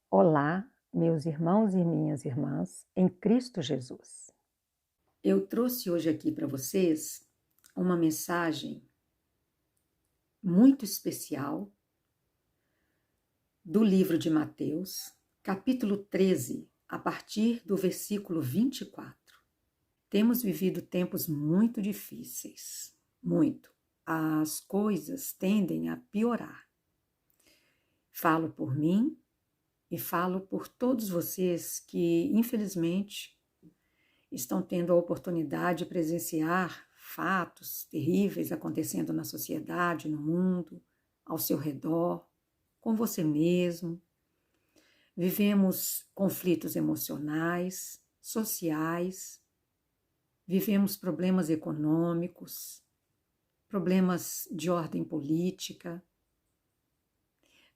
Olá, meus irmãos e minhas irmãs, em Cristo Jesus. Eu trouxe hoje aqui para vocês uma mensagem muito especial do livro de Mateus, capítulo 13, a partir do versículo 24. Temos vivido tempos muito difíceis, muito. As coisas tendem a piorar. Falo por mim e falo por todos vocês que, infelizmente, estão tendo a oportunidade de presenciar fatos terríveis acontecendo na sociedade, no mundo, ao seu redor, com você mesmo. Vivemos conflitos emocionais, sociais, vivemos problemas econômicos, problemas de ordem política,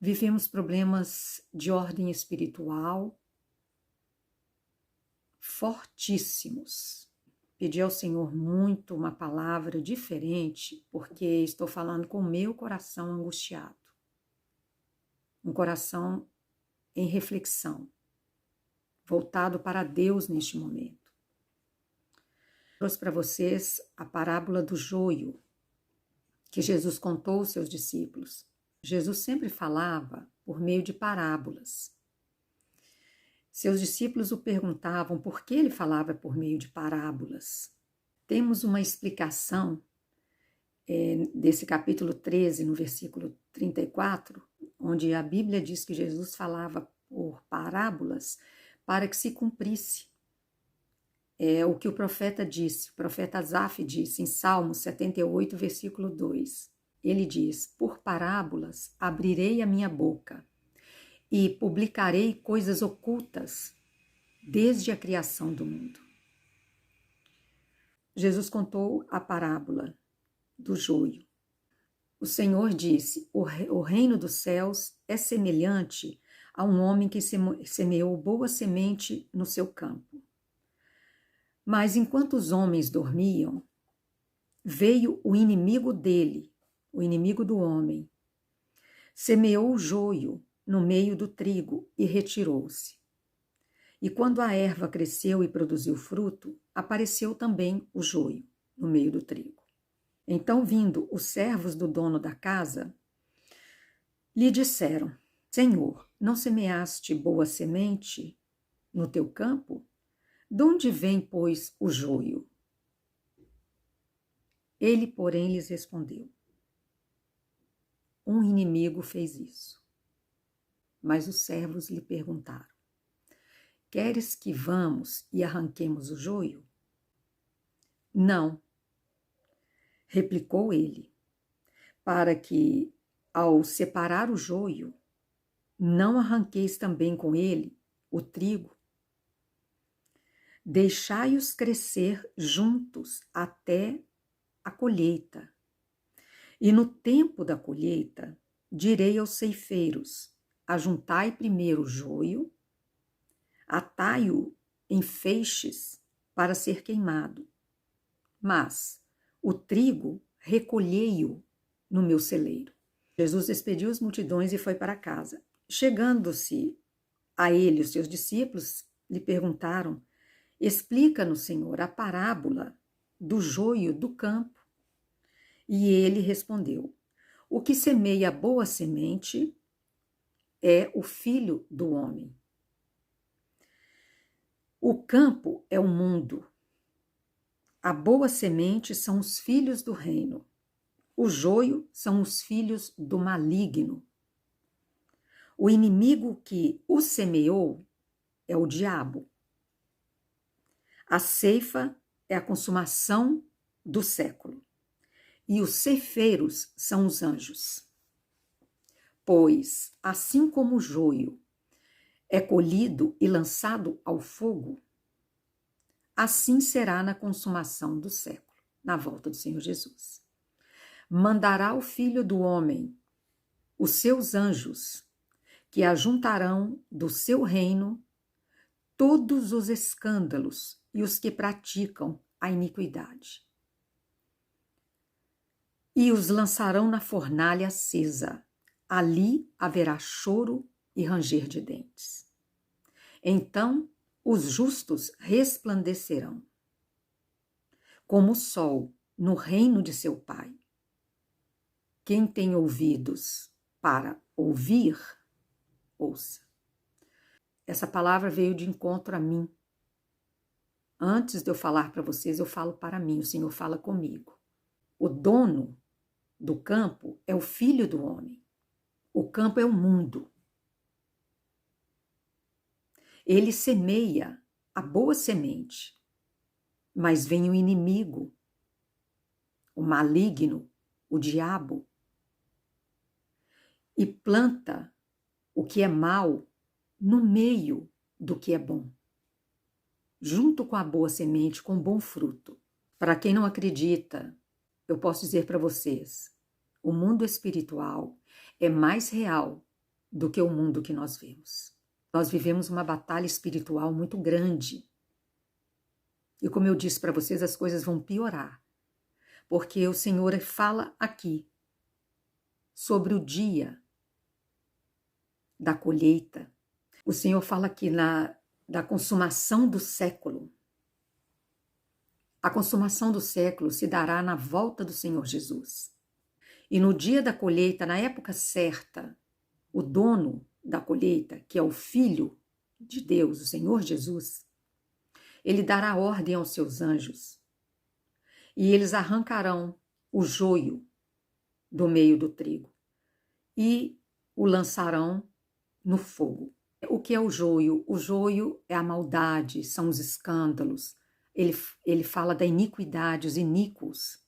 vivemos problemas de ordem espiritual fortíssimos. Pedi ao Senhor muito uma palavra diferente, porque estou falando com o meu coração angustiado. Um coração em reflexão, voltado para Deus neste momento. Trouxe para vocês a parábola do joio, que Jesus contou aos seus discípulos. Jesus sempre falava por meio de parábolas. Seus discípulos o perguntavam por que ele falava por meio de parábolas. Temos uma explicação desse capítulo 13, no versículo 34, onde a Bíblia diz que Jesus falava por parábolas para que se cumprisse o que o profeta disse, o profeta Asaf disse em Salmo 78, versículo 2. Ele diz: por parábolas abrirei a minha boca e publicarei coisas ocultas desde a criação do mundo. Jesus contou a parábola do joio. O Senhor disse: o reino dos céus é semelhante a um homem que semeou boa semente no seu campo. Mas enquanto os homens dormiam, veio o inimigo dele, o inimigo do homem, semeou o joio no meio do trigo e retirou-se. E quando a erva cresceu e produziu fruto, apareceu também o joio no meio do trigo. Então, vindo os servos do dono da casa, lhe disseram: Senhor, não semeaste boa semente no teu campo? De onde vem, pois, o joio? Ele, porém, lhes respondeu: um inimigo fez isso. Mas os servos lhe perguntaram: queres que vamos e arranquemos o joio? Não, replicou ele, para que, ao separar o joio, não arranqueis também com ele o trigo. Deixai-os crescer juntos até a colheita. E no tempo da colheita, direi aos ceifeiros: ajuntai primeiro o joio, atai-o em feixes para ser queimado, mas o trigo recolhei-o no meu celeiro. Jesus despediu as multidões e foi para casa. Chegando-se a ele, os seus discípulos lhe perguntaram: explica-nos, Senhor, a parábola do joio do campo. E ele respondeu: o que semeia a boa semente é o Filho do homem. O campo é o mundo. A boa semente são os filhos do reino. O joio são os filhos do maligno. O inimigo que o semeou é o diabo. A ceifa é a consumação do século. E os ceifeiros são os anjos. Pois, assim como o joio é colhido e lançado ao fogo, assim será na consumação do século, na volta do Senhor Jesus. Mandará o Filho do homem os seus anjos, que ajuntarão do seu reino todos os escândalos e os que praticam a iniquidade. E os lançarão na fornalha acesa. Ali haverá choro e ranger de dentes. dentes. Então os justos resplandecerão, como o sol no reino de seu Pai. Quem tem ouvidos para ouvir, ouça. Essa palavra veio de encontro a mim. Antes de eu falar para vocês, eu falo para mim, o Senhor fala comigo. O dono do campo é o filho do homem. O campo é o mundo. Ele semeia a boa semente, mas vem o inimigo, o maligno, o diabo, e planta o que é mal no meio do que é bom, junto com a boa semente, com bom fruto. Para quem não acredita, eu posso dizer para vocês, o mundo espiritual é mais real do que o mundo que nós vemos. Nós vivemos uma batalha espiritual muito grande. E como eu disse para vocês, as coisas vão piorar. Porque o Senhor fala aqui sobre o dia da colheita. O Senhor fala aqui da consumação do século. A consumação do século se dará na volta do Senhor Jesus. E no dia da colheita, na época certa, o dono da colheita, que é o Filho de Deus, o Senhor Jesus, ele dará ordem aos seus anjos e eles arrancarão o joio do meio do trigo e o lançarão no fogo. O que é o joio? O joio é a maldade, são os escândalos. Ele fala da iniquidade, os iníquos,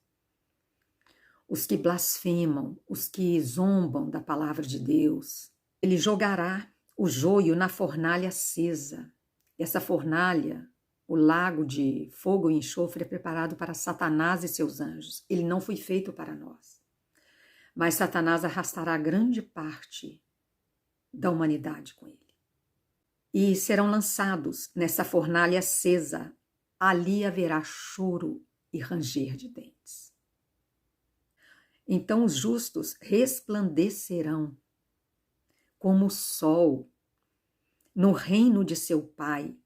os que blasfemam, os que zombam da palavra de Deus. Ele jogará o joio na fornalha acesa. Essa fornalha, o lago de fogo e enxofre, é preparado para Satanás e seus anjos. Ele não foi feito para nós. Mas Satanás arrastará grande parte da humanidade com ele. E serão lançados nessa fornalha acesa. Ali haverá choro e ranger de dentes. Então os justos resplandecerão como o sol no reino de seu Pai.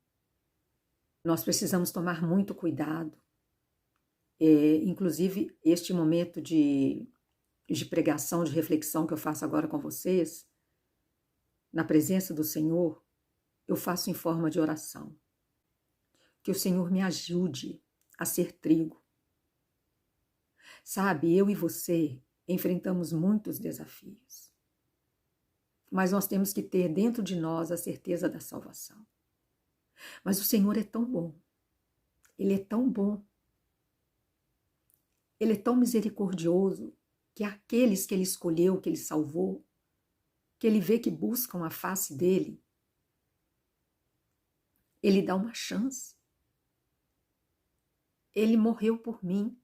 Nós precisamos tomar muito cuidado. Inclusive, este momento de pregação, de reflexão que eu faço agora com vocês, na presença do Senhor, eu faço em forma de oração. Que o Senhor me ajude a ser trigo. Sabe, eu e você enfrentamos muitos desafios. Mas nós temos que ter dentro de nós a certeza da salvação. Mas o Senhor é tão bom. Ele é tão bom. Ele é tão misericordioso que aqueles que Ele escolheu, que Ele salvou, que Ele vê que buscam a face dEle, Ele dá uma chance. Ele morreu por mim.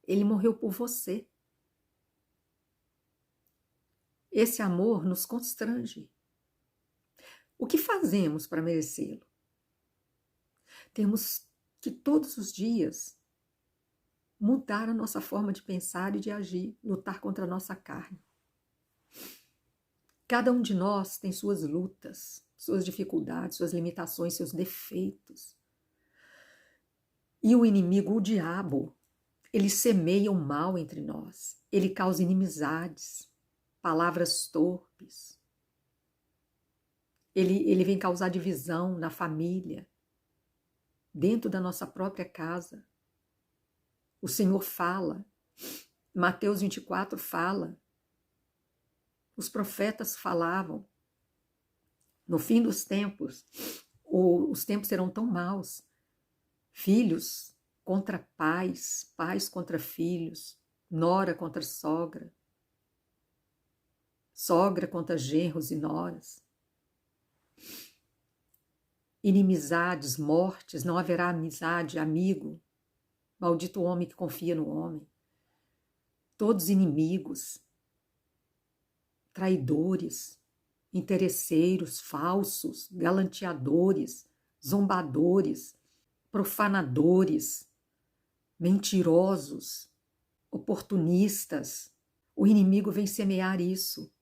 Ele morreu por você. Esse amor nos constrange. O que fazemos para merecê-lo? Temos que todos os dias mudar a nossa forma de pensar e de agir, lutar contra a nossa carne. Cada um de nós tem suas lutas, suas dificuldades, suas limitações, seus defeitos. E o inimigo, o diabo, ele semeia o mal entre nós. Ele causa inimizades, palavras torpes. Ele vem causar divisão na família, dentro da nossa própria casa. O Senhor fala, Mateus 24 fala, os profetas falavam, no fim dos tempos, os tempos serão tão maus, filhos contra pais, pais contra filhos, nora contra sogra, sogra contra genros e noras, inimizades, mortes, não haverá amizade, amigo, maldito o homem que confia no homem, todos inimigos, traidores, interesseiros, falsos, galanteadores, zombadores, profanadores, mentirosos, oportunistas. O inimigo vem semear isso.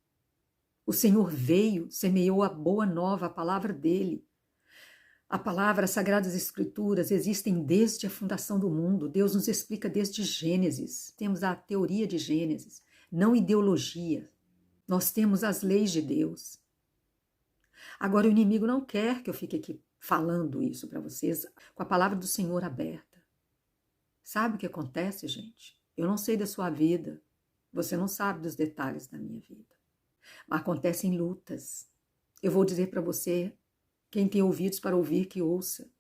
O Senhor veio, semeou a boa nova, a palavra dele. A palavra, as Sagradas Escrituras existem desde a fundação do mundo. Deus nos explica desde Gênesis. Temos a teoria de Gênesis, não ideologia. Nós temos as leis de Deus. Agora, o inimigo não quer que eu fique aqui falando isso para vocês com a palavra do Senhor aberta. Sabe o que acontece, gente? Eu não sei da sua vida. Você não sabe dos detalhes da minha vida. Mas acontecem lutas. Eu vou dizer para você, quem tem ouvidos para ouvir, que ouça.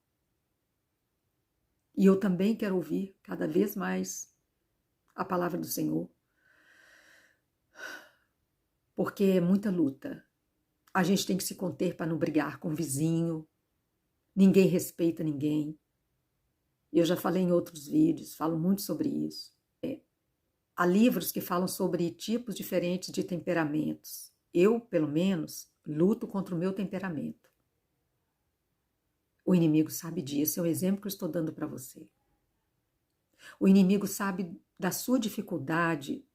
E eu também quero ouvir cada vez mais a palavra do Senhor. Porque é muita luta. A gente tem que se conter para não brigar com o vizinho. Ninguém respeita ninguém. Eu já falei em outros vídeos, falo muito sobre isso. Há livros que falam sobre tipos diferentes de temperamentos. Eu, pelo menos, luto contra o meu temperamento. O inimigo sabe disso, é o exemplo que eu estou dando para você. O inimigo sabe da sua dificuldade,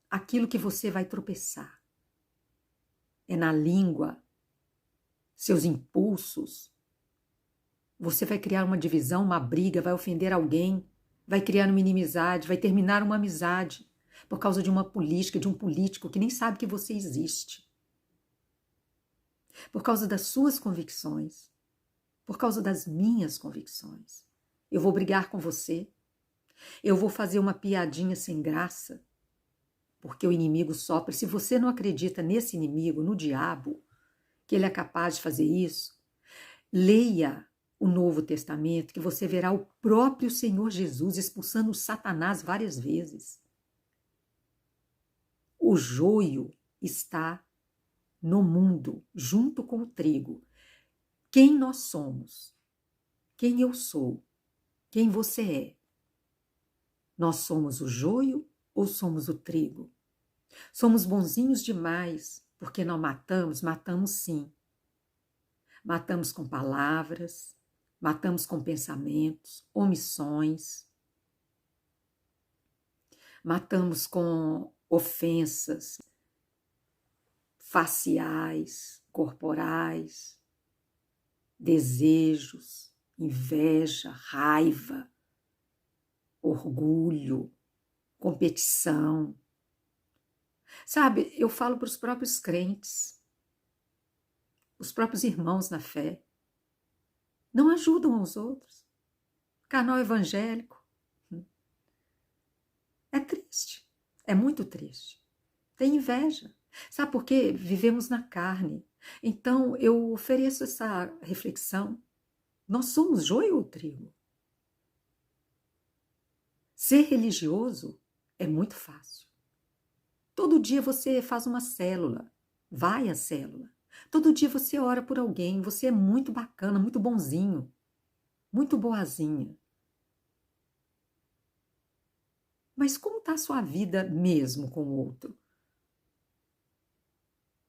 aquilo que você vai tropeçar. É na língua, seus impulsos. Você vai criar uma divisão, uma briga, vai ofender alguém, vai criar uma inimizade, vai terminar uma amizade por causa de uma política, de um político que nem sabe que você existe. Por causa das suas convicções, por causa das minhas convicções. Eu vou brigar com você, eu vou fazer uma piadinha sem graça, porque o inimigo sopra. Se você não acredita nesse inimigo, no diabo, que ele é capaz de fazer isso, leia o Novo Testamento, que você verá o próprio Senhor Jesus expulsando o Satanás várias vezes. O joio está no mundo, junto com o trigo. Quem nós somos? Quem eu sou? Quem você é? Nós somos o joio ou somos o trigo? Somos bonzinhos demais porque não matamos? Matamos sim. Matamos com palavras, matamos com pensamentos, omissões, matamos com ofensas faciais, corporais, desejos, inveja, raiva, orgulho, competição. Sabe, eu falo para os próprios crentes, os próprios irmãos na fé, não ajudam aos outros. Canal evangélico. É triste, é muito triste. Tem inveja. Sabe por quê? Vivemos na carne. Então, eu ofereço essa reflexão. Nós somos joio ou trigo? Ser religioso é muito fácil. Todo dia você faz uma célula, vai à célula. Todo dia você ora por alguém, você é muito bacana, muito bonzinho, muito boazinha. Mas como está a sua vida mesmo com o outro?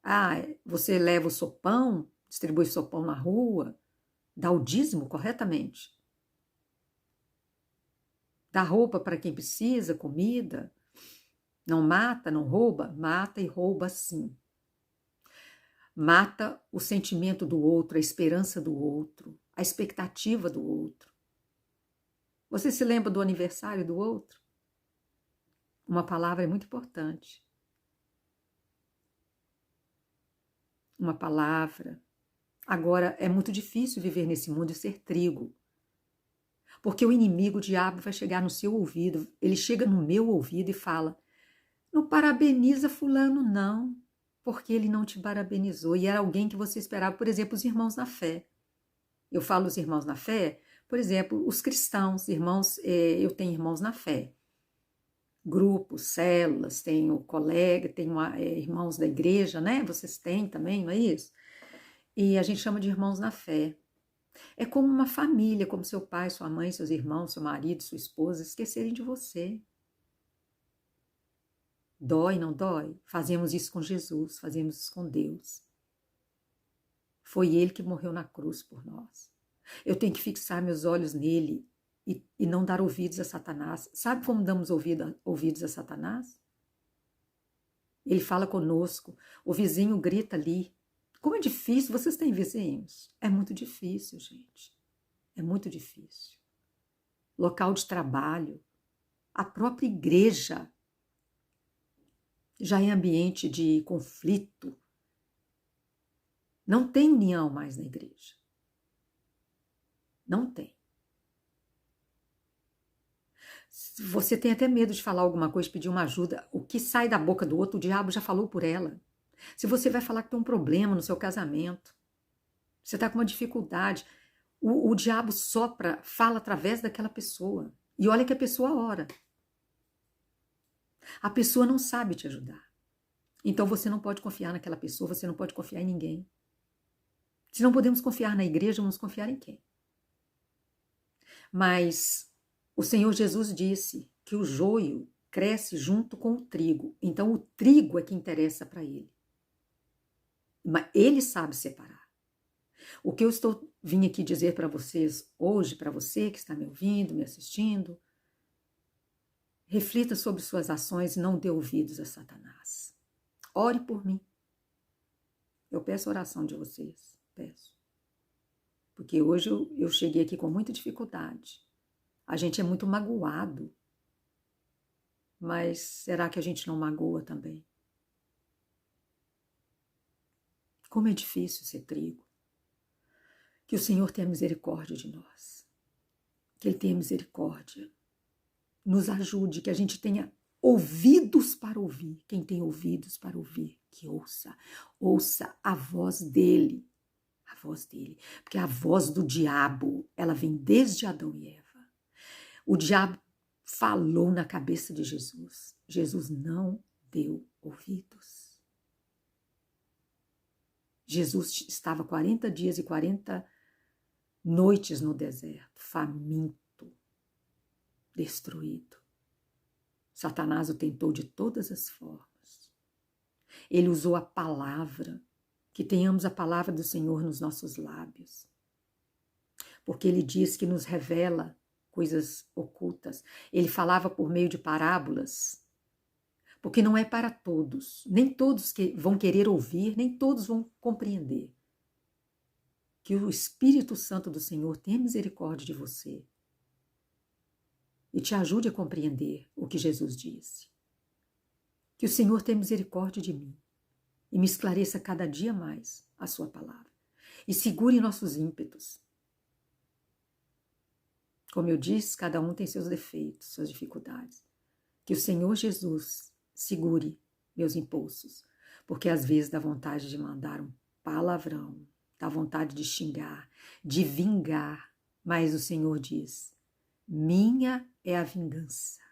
Ah, você leva o sopão, distribui sopão na rua, dá o dízimo corretamente. Dá roupa para quem precisa, comida. Não mata, não rouba? Mata e rouba sim. Mata o sentimento do outro, a esperança do outro, a expectativa do outro. Você se lembra do aniversário do outro? Uma palavra é muito importante. Uma palavra. Agora, é muito difícil viver nesse mundo e ser trigo. Porque o inimigo, o diabo, vai chegar no seu ouvido, ele chega no meu ouvido e fala: não parabeniza fulano não, porque ele não te parabenizou. E era alguém que você esperava, por exemplo, os irmãos na fé. Eu falo os irmãos na fé, por exemplo, os cristãos, irmãos, eu tenho irmãos na fé. Grupos, células, tenho colega, tenho irmãos da igreja, né? Vocês têm também, não é isso? E a gente chama de irmãos na fé. É como uma família, como seu pai, sua mãe, seus irmãos, seu marido, sua esposa, esquecerem de você. Dói, não dói? Fazemos isso com Jesus, fazemos isso com Deus. Foi Ele que morreu na cruz por nós. Eu tenho que fixar meus olhos nele e não dar ouvidos a Satanás. Sabe como damos ouvidos a Satanás? Ele fala conosco, o vizinho grita ali. Como é difícil, vocês têm vizinhos? É muito difícil, gente. É muito difícil. Local de trabalho, a própria igreja já é ambiente de conflito. Não tem união mais na igreja. Não tem. Você tem até medo de falar alguma coisa, pedir uma ajuda. O que sai da boca do outro, o diabo já falou por ela. Se você vai falar que tem um problema no seu casamento, você está com uma dificuldade, o diabo sopra, fala através daquela pessoa. E olha que a pessoa ora. A pessoa não sabe te ajudar. Então você não pode confiar naquela pessoa, você não pode confiar em ninguém. Se não podemos confiar na igreja, vamos confiar em quem? Mas o Senhor Jesus disse que o joio cresce junto com o trigo. Então o trigo é que interessa para ele. Mas ele sabe separar. O que eu vim aqui dizer para vocês hoje, para você que está me ouvindo, me assistindo, reflita sobre suas ações e não dê ouvidos a Satanás. Ore por mim. Eu peço a oração de vocês, peço. Porque hoje eu cheguei aqui com muita dificuldade. A gente é muito magoado. Mas será que a gente não magoa também? Como é difícil ser trigo. Que o Senhor tenha misericórdia de nós. Que Ele tenha misericórdia. Nos ajude, que a gente tenha ouvidos para ouvir. Quem tem ouvidos para ouvir, que ouça. Ouça a voz dEle. A voz dEle. Porque a voz do diabo, ela vem desde Adão e Eva. O diabo falou na cabeça de Jesus. Jesus não deu ouvidos. Jesus estava 40 dias e 40 noites no deserto, faminto, destruído. Satanás o tentou de todas as formas. Ele usou a palavra, que tenhamos a palavra do Senhor nos nossos lábios. Porque ele diz que nos revela coisas ocultas. Ele falava por meio de parábolas, porque não é para todos. Nem todos que vão querer ouvir, nem todos vão compreender. Que o Espírito Santo do Senhor tenha misericórdia de você e te ajude a compreender o que Jesus disse. Que o Senhor tenha misericórdia de mim e me esclareça cada dia mais a sua palavra. E segure nossos ímpetos. Como eu disse, cada um tem seus defeitos, suas dificuldades. Que o Senhor Jesus segure meus impulsos, porque às vezes dá vontade de mandar um palavrão, dá vontade de xingar, de vingar, mas o Senhor diz, minha é a vingança.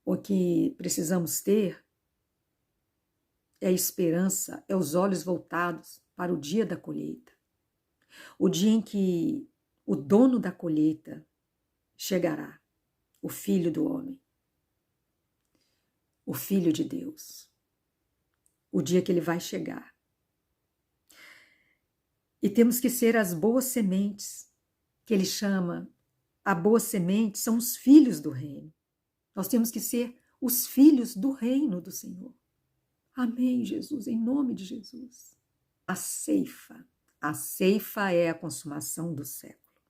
O que precisamos ter é a esperança, é os olhos voltados para o dia da colheita. O dia em que o dono da colheita chegará, o Filho do homem, o Filho de Deus. O dia que ele vai chegar. E temos que ser as boas sementes, que ele chama, a boa semente são os filhos do reino. Nós temos que ser os filhos do reino do Senhor. Amém, Jesus, em nome de Jesus. A ceifa é a consumação do século.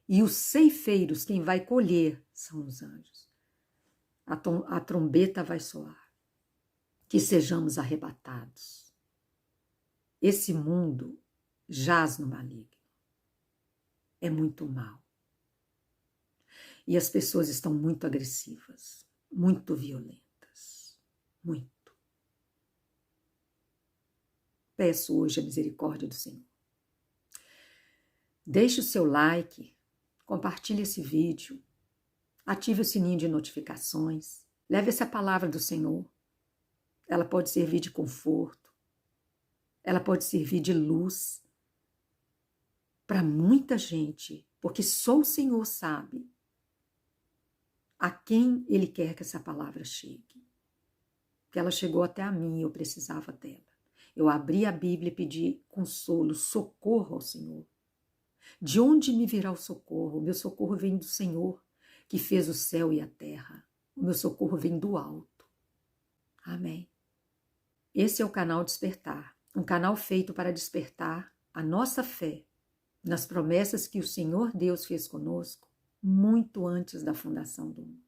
E os ceifeiros, quem vai colher, são os anjos. A trombeta vai soar. Que sejamos arrebatados. Esse mundo jaz no maligno. É muito mal. E as pessoas estão muito agressivas, muito violentas, muito. Peço hoje a misericórdia do Senhor. Deixe o seu like, compartilhe esse vídeo, ative o sininho de notificações, leve essa palavra do Senhor. Ela pode servir de conforto, ela pode servir de luz para muita gente, porque só o Senhor sabe a quem Ele quer que essa palavra chegue. Porque ela chegou até a mim e eu precisava dela. Eu abri a Bíblia e pedi consolo, socorro ao Senhor. De onde me virá o socorro? O meu socorro vem do Senhor, que fez o céu e a terra. O meu socorro vem do alto. Amém. Esse é o canal Despertar, um canal feito para despertar a nossa fé nas promessas que o Senhor Deus fez conosco muito antes da fundação do mundo.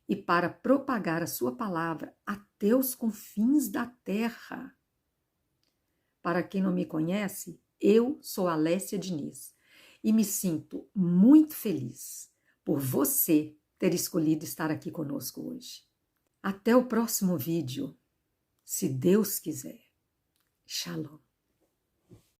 E para propagar a sua palavra até os confins da terra. Para quem não me conhece, eu sou Alessia Diniz e me sinto muito feliz por você ter escolhido estar aqui conosco hoje. Até o próximo vídeo, se Deus quiser. Shalom.